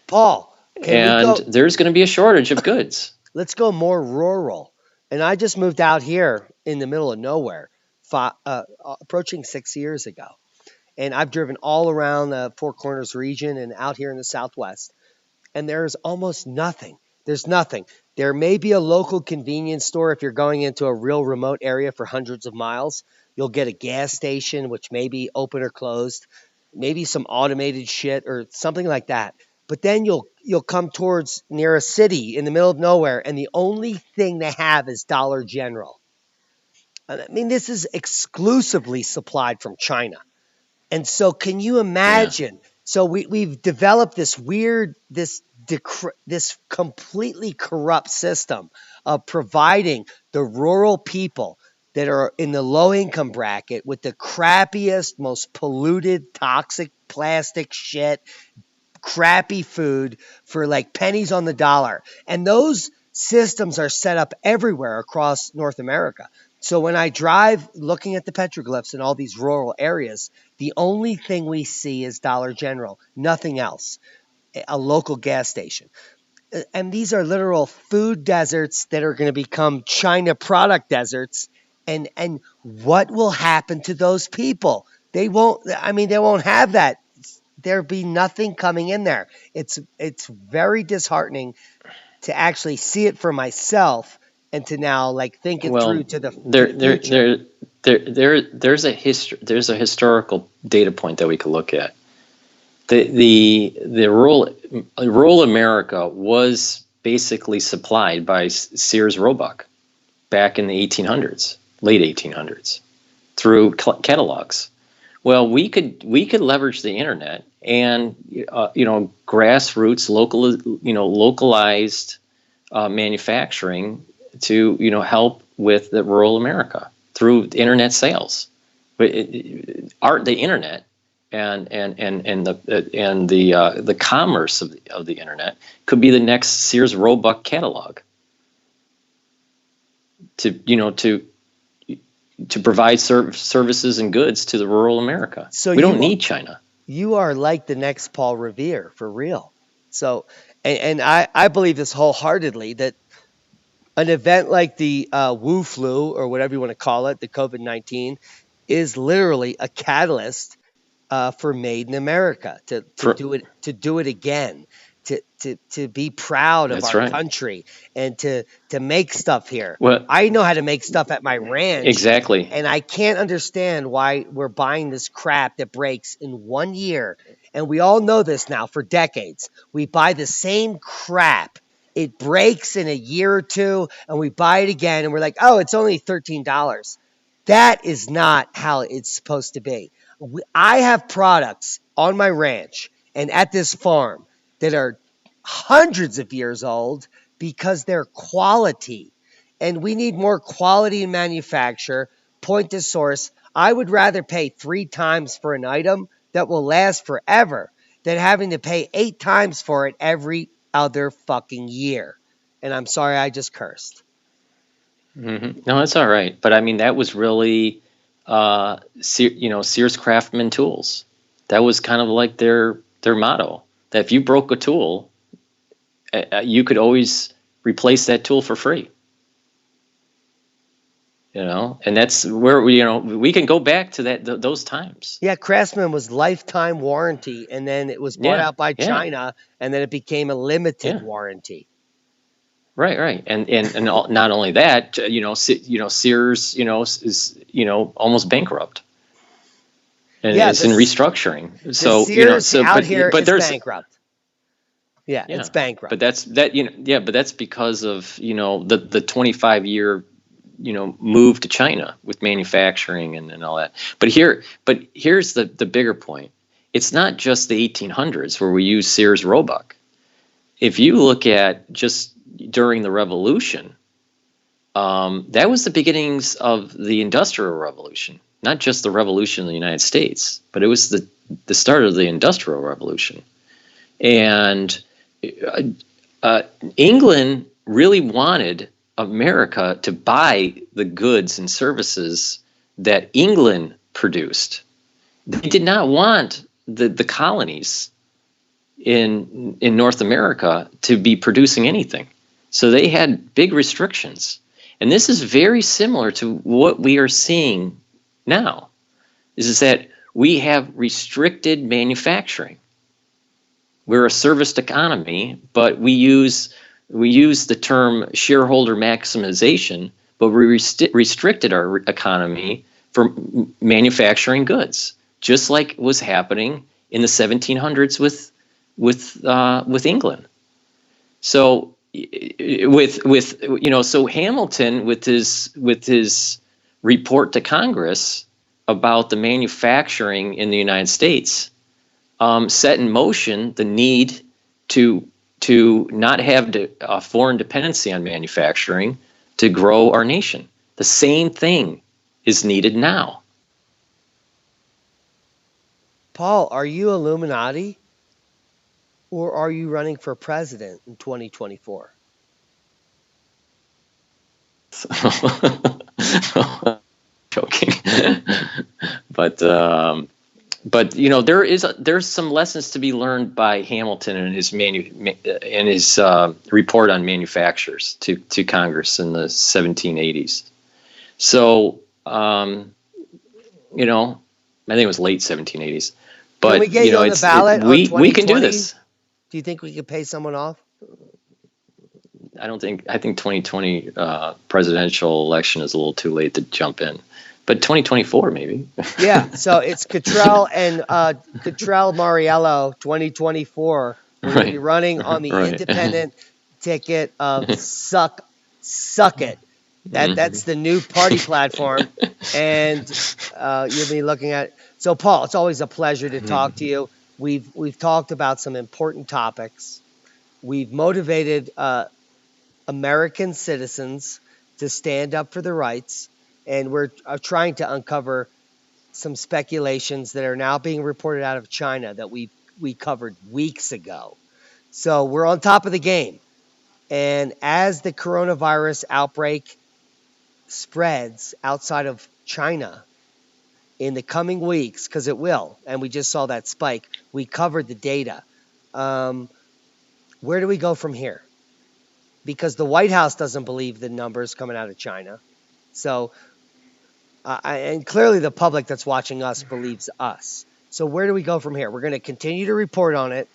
Paul, can we and go? there's going to be a shortage of goods. Let's go more rural. And I just moved out here in the middle of nowhere, approaching 6 years ago. And I've driven all around the Four Corners region and out here in the Southwest. And there's almost nothing. There's nothing. There may be a local convenience store if you're going into a real remote area for hundreds of miles. You'll get a gas station, which may be open or closed, maybe some automated shit or something like that. But then you'll come towards near a city in the middle of nowhere, and the only thing they have is Dollar General. I mean, this is exclusively supplied from China. And so, can you Yeah. imagine? So we've developed this weird, this completely corrupt system of providing the rural people that are in the low income bracket with the crappiest, most polluted, toxic plastic shit, crappy food for like pennies on the dollar. And those systems are set up everywhere across North America. So when I drive looking at the petroglyphs in all these rural areas, the only thing we see is Dollar General, nothing else, a local gas station. And these are literal food deserts that are going to become China product deserts. And what will happen to those people? They won't, I mean, they won't have that. There'll be nothing coming in there. It's very disheartening to actually see it for myself and to now like think it through Well, to the there, there, future. there's a historical data point that we could look at. The rural America was basically supplied by Sears Roebuck back in the 1800s, late 1800s, through catalogs. Well, we could leverage the internet and grassroots localized manufacturing to help with the rural America through internet sales. But the internet and the commerce of the internet could be the next Sears Roebuck catalog to provide services and goods to the rural America. So We don't need China. you are like the next Paul Revere for real. So, and I believe this wholeheartedly that an event like the Wu flu or whatever you want to call it, the COVID-19, is literally a catalyst for Made in America to do it again, to be proud of That's our right. country and to make stuff here. Well, I know how to make stuff at my ranch. exactly. And I can't understand why we're buying this crap that breaks in 1 year. And we all know this now for decades. We buy the same crap. It breaks in a year or two, and we buy it again, and we're like, oh, it's only $13. That is not how it's supposed to be. I have products on my ranch and at this farm that are hundreds of years old because they're quality. And we need more quality in manufacture, point to source. I would rather pay 3 times for an item that will last forever than having to pay 8 times for it every other fucking year. And I'm sorry I just cursed. No, that's all right. But I mean, that was really, Sears Craftsman Tools. That was kind of like their motto. That if you broke a tool, you could always replace that tool for free. And that's where we can go back to those times. Yeah, Craftsman was lifetime warranty, and then it was bought Yeah, out by yeah, China, and then it became a limited yeah. warranty. Right. And not only that, Sears, is almost bankrupt, and Yeah, it's in restructuring. The So Sears out here but is there's bankrupt. Yeah, yeah, it's bankrupt. but that's because of the 25-year move to China with manufacturing and all that. But here's the bigger point. It's not just the 1800s where we use Sears Roebuck. If you look at just during the Revolution, that was the beginnings of the Industrial Revolution. Not just the Revolution in the United States, but it was the start of the Industrial Revolution. And England really wanted America to buy the goods and services that England produced. They did not want the colonies in North America to be producing anything. So they had big restrictions. And this is very similar to what we are seeing now, is that we have restricted manufacturing. We're a serviced economy, but we use the term shareholder maximization, but we restricted our economy for manufacturing goods, just like was happening in the 1700s with England. So so Hamilton with his report to Congress about the manufacturing in the United States set in motion the need to not have a foreign dependency on manufacturing to grow our nation. The same thing is needed now. Paul, are you Illuminati or are you running for president in 2024? Joking. But there's some lessons to be learned by Hamilton and his report on manufacturers to Congress in the 1780s. So I think it was late 1780s. But can we get you on the ballot on we can do this. Do you think we could pay someone off? I think 2020 presidential election is a little too late to jump in. But 2024, maybe. Yeah, so it's Cottrell and Cottrell Mariello 2024. We're going to be running on the independent ticket of Suck It. That's the new party platform. And you'll be looking at. So, Paul, it's always a pleasure to talk to you. We've talked about some important topics. We've motivated American citizens to stand up for their rights. And we're trying to uncover some speculations that are now being reported out of China that we covered weeks ago. So we're on top of the game. And as the coronavirus outbreak spreads outside of China in the coming weeks, because it will, and we just saw that spike, we covered the data. Where do we go from here? Because the White House doesn't believe the numbers coming out of China. So... and clearly the public that's watching us believes us. So where do we go from here? We're going to continue to report on it,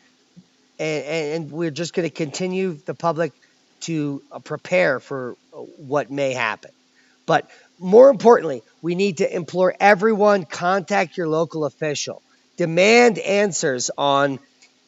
and we're just going to continue the public to prepare for what may happen. But more importantly, we need to implore everyone, contact your local official. Demand answers on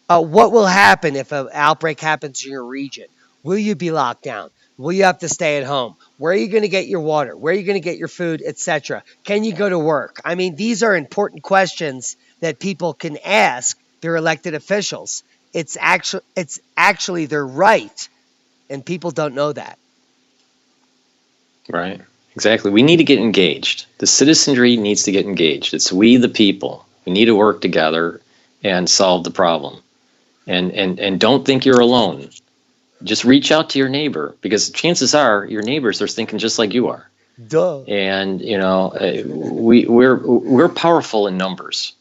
what will happen if an outbreak happens in your region. Will you be locked down? Will you have to stay at home? Where are you going to get your water? Where are you going to get your food, etc.? Can you go to work? I mean, these are important questions that people can ask their elected officials. It's actually their right, and people don't know that. Right. Exactly. We need to get engaged. The citizenry needs to get engaged. It's we the people. We need to work together and solve the problem. And don't think you're alone. Just reach out to your neighbor, because chances are your neighbors are thinking just like you are. Duh. And we're powerful in numbers.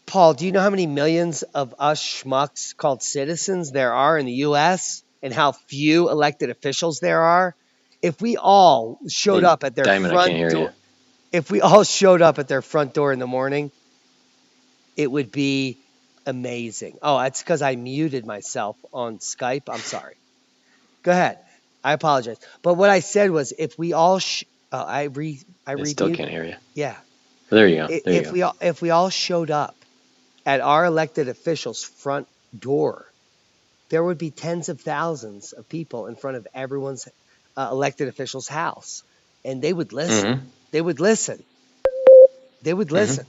Paul, do you know how many millions of us schmucks called citizens there are in the U.S. and how few elected officials there are? If we all showed up at their front door, if we all showed up at their front door in the morning, it would be amazing. Oh, that's because I muted myself on Skype. I'm sorry. Go ahead. I apologize. But what I said was, if we all, I still can't hear you. Yeah. There you go. If we all showed up at our elected officials' front door, there would be tens of thousands of people in front of everyone's elected official's house, and they would listen. Mm-hmm. They would listen. Mm-hmm.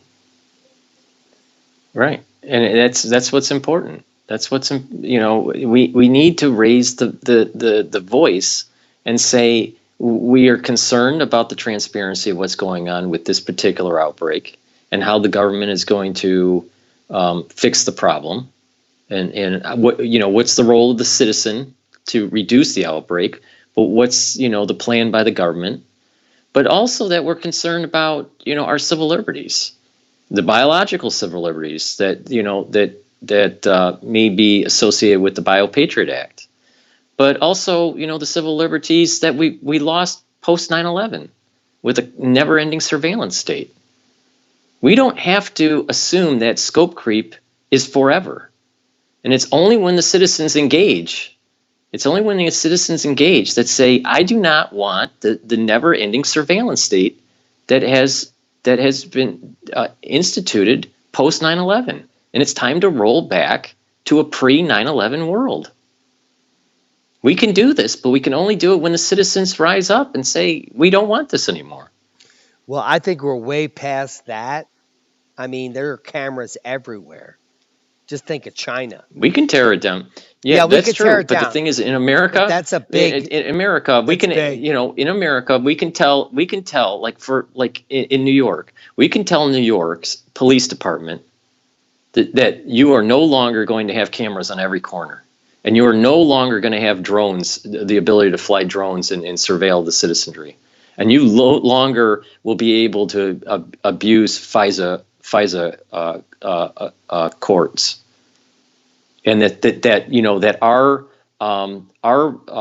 Right. And that's what's important. That's what's, we need to raise the voice and say we are concerned about the transparency of what's going on with this particular outbreak and how the government is going to fix the problem, and what's the role of the citizen to reduce the outbreak, but what's the plan by the government. but also that we're concerned about, our civil liberties, the biological civil liberties that may be associated with the Biopatriot Act, but also, the civil liberties that we lost post 9/11 with a never-ending surveillance state. We don't have to assume that scope creep is forever. And it's only when the citizens engage that say, I do not want the never-ending surveillance state that has been instituted post 9/11. And it's time to roll back to a pre-9/11 world. We can do this, but we can only do it when the citizens rise up and say, we don't want this anymore. Well, I think we're way past that. I mean, there are cameras everywhere. Just think of China. We can tear it down. Yeah, we that's can true. tear it But down. the thing is, in America, But that's a big. in America, we can, big. in America, we can tell, like in New York, we can tell New York's police department that you are no longer going to have cameras on every corner, and you are no longer going to have drones, the ability to fly drones and surveil the citizenry, and you no longer will be able to abuse FISA courts, and that our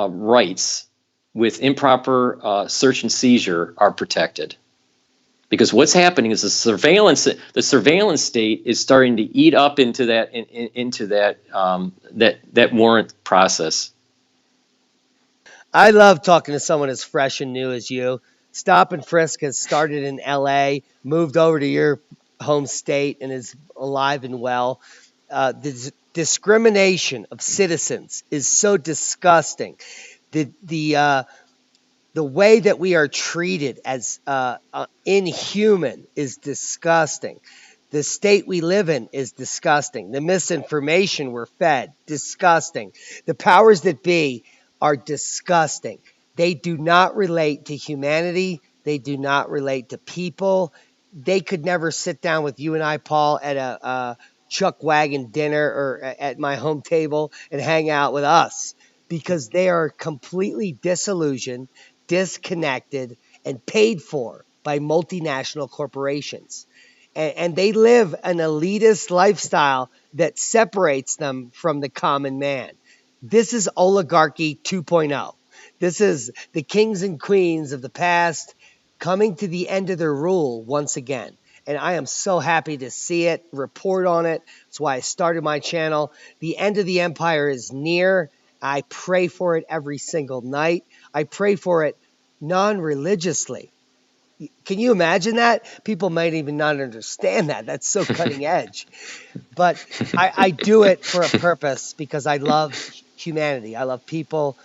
rights with improper search and seizure are protected. Because what's happening is the surveillance state is starting to eat up into that warrant process. I love talking to someone as fresh and new as you. Stop and Frisk has started in LA, moved over to your home state, and is alive and well. The discrimination of citizens is so disgusting. The way that we are treated as inhuman is disgusting. The state we live in is disgusting. The misinformation we're fed, disgusting. The powers that be are disgusting. They do not relate to humanity. They do not relate to people. They could never sit down with you and I, Paul, at a chuck wagon dinner or at my home table and hang out with us, because they are completely disillusioned, disconnected, and paid for by multinational corporations. And they live an elitist lifestyle that separates them from the common man. This is oligarchy 2.0. This is the kings and queens of the past coming to the end of their rule once again. And I am so happy to see it, report on it. That's why I started my channel. The end of the empire is near. I pray for it every single night. I pray for it non-religiously. Can you imagine that? People might even not understand that. That's so cutting edge. But I do it for a purpose, because I love humanity. I love people.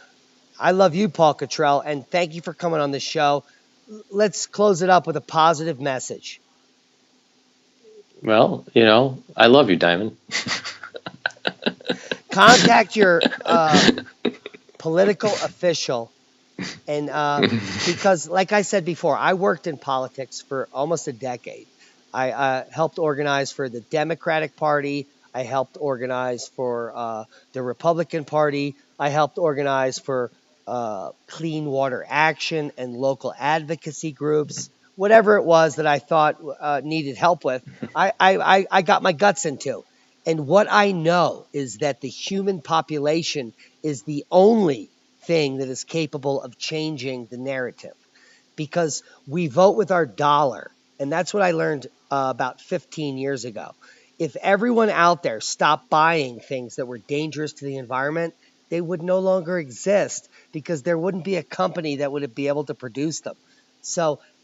I love you, Paul Cottrell, and thank you for coming on the show. Let's close it up with a positive message. Well, I love you, Diamond. Contact your political official. And because, like I said before, I worked in politics for almost a decade. I helped organize for the Democratic Party. I helped organize for the Republican Party. I helped organize for Clean Water Action and local advocacy groups. Whatever it was that I thought needed help with, I got my guts into. And what I know is that the human population is the only thing that is capable of changing the narrative, because we vote with our dollar. And that's what I learned about 15 years ago. If everyone out there stopped buying things that were dangerous to the environment, they would no longer exist, because there wouldn't be a company that would be able to produce them.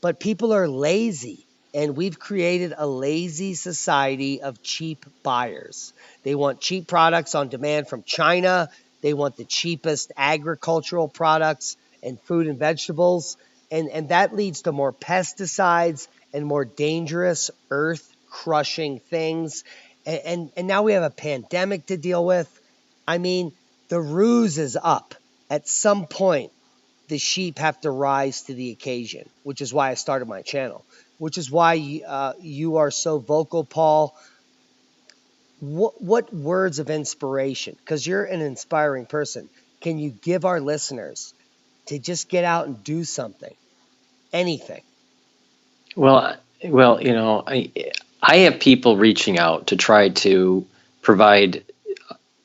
But people are lazy, and we've created a lazy society of cheap buyers. They want cheap products on demand from China. They want the cheapest agricultural products and fruit and vegetables. And that leads to more pesticides and more dangerous earth-crushing things. And now we have a pandemic to deal with. I mean, the ruse is up. At some point, the sheep have to rise to the occasion, which is why I started my channel, which is why you are so vocal, Paul. What words of inspiration, because you're an inspiring person, can you give our listeners to just get out and do something? anything. Well, I have people reaching out to try to provide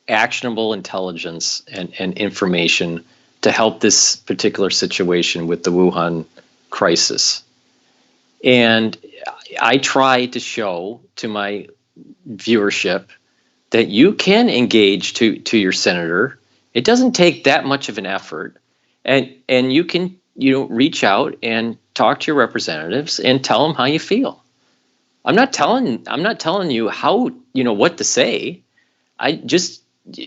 actionable intelligence and information to help this particular situation with the Wuhan crisis. And I try to show to my viewership that you can engage to your senator. It doesn't take that much of an effort, and you can reach out and talk to your representatives and tell them how you feel. I'm not telling you how what to say. I just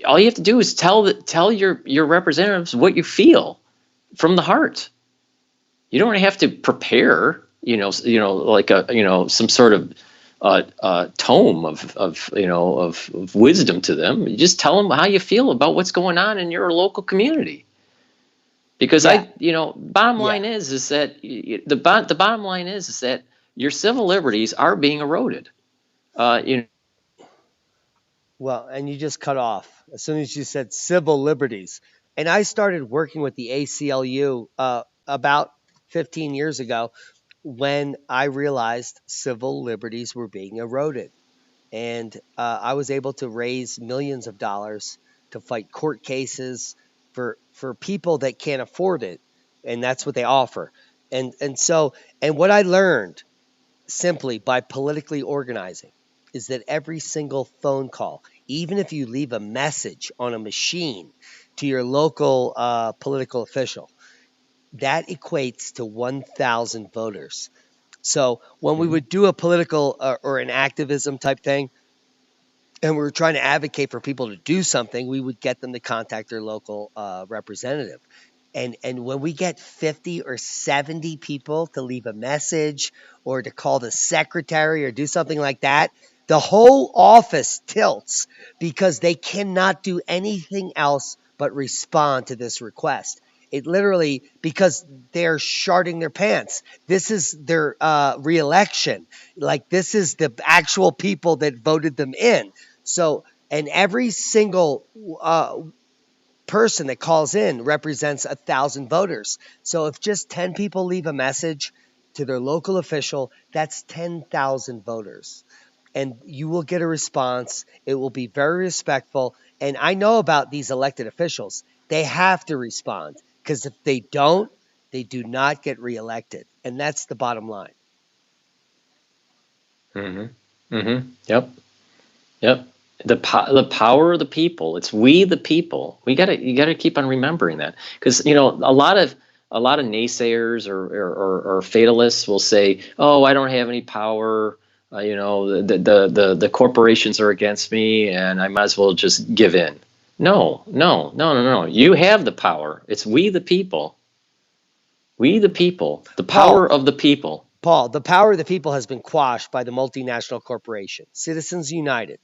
All you have to do is tell your representatives what you feel from the heart. You don't have to prepare, like some sort of tome of wisdom to them. You just tell them how you feel about what's going on in your local community. Because Yeah, bottom yeah. line is that the bottom line is that your civil liberties are being eroded. Uh, you Well, and you just cut off as soon as you said civil liberties. And I started working with the ACLU about 15 years ago when I realized civil liberties were being eroded. And I was able to raise millions of dollars to fight court cases for people that can't afford it, and that's what they offer. And what I learned simply by politically organizing is that every single phone call, even if you leave a message on a machine to your local political official, that equates to 1,000 voters. So when we Mhm. would do a political or an activism type thing, and we were trying to advocate for people to do something, we would get them to contact their local representative. And when we get 50 or 70 people to leave a message or to call the secretary or do something like that, the whole office tilts because they cannot do anything else but respond to this request. It literally, because they're sharding their pants. This is their reelection. Like, this is the actual people that voted them in. So, and every single person that calls in represents 1,000 voters. So if just 10 people leave a message to their local official, that's 10,000 voters. And you will get a response. It will be very respectful. And I know about these elected officials. They have to respond because if they don't, they do not get reelected. And that's the bottom line. Mhm. Mhm. Yep. Yep. The power of the people. It's we the people. You gotta keep on remembering that, because a lot of naysayers or fatalists will say, "Oh, I don't have any power. The corporations are against me, and I might as well just give in." No, no, no, no, no. You have the power. It's we the people. We the people. The Paul, power of the people. Paul, the power of the people has been quashed by the multinational corporation, Citizens United.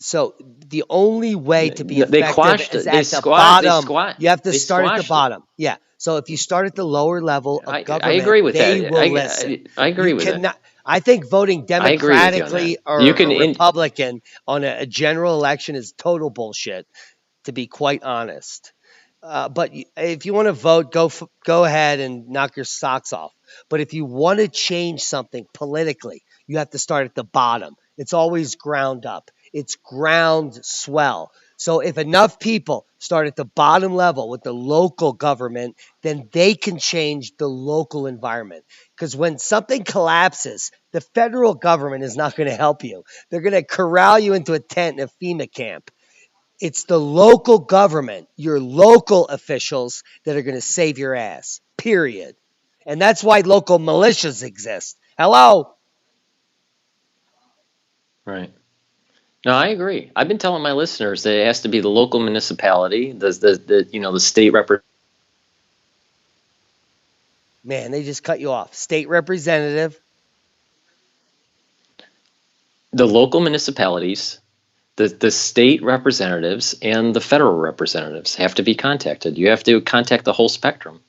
So the only way to be They effective quashed is it. They at the squat. They bottom. squat. You have to They start at the squashed it. bottom. Yeah. So if you start at the lower level of I government, agree with they that. will listen. I You agree with it. cannot. I think voting I agree with you on that. Democratically You or can Republican on a general election is total bullshit, to be quite honest. But if you want to vote, go ahead and knock your socks off. But if you want to change something politically, you have to start at the bottom. It's always ground up. It's ground swell. So if enough people start at the bottom level with the local government, then they can change the local environment. Because when something collapses, the federal government is not going to help you. They're going to corral you into a tent in a FEMA camp. It's the local government, your local officials that are going to save your ass, period. And that's why local militias exist. Hello? right. No, I agree. I've been telling my listeners that it has to be the local municipality, the state Man, they just cut you off. State representative. the local municipalities, the state representatives, and the federal representatives have to be contacted. You have to contact the whole spectrum.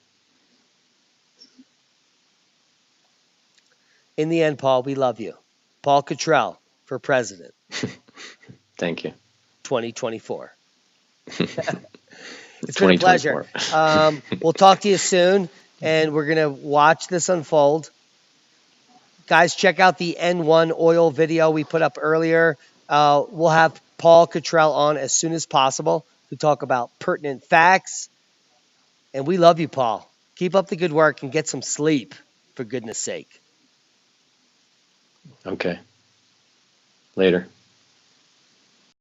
In the end, Paul, we love you. Paul Cottrell for president, Thank you. 2024. It's been a pleasure. 2024. We'll talk to you soon. and we're going to watch this unfold. Guys, check out the N1 oil video we put up earlier. We'll have Paul Cottrell on as soon as possible to talk about pertinent facts. And we love you, Paul. Keep up the good work and get some sleep, for goodness sake. Okay. Later.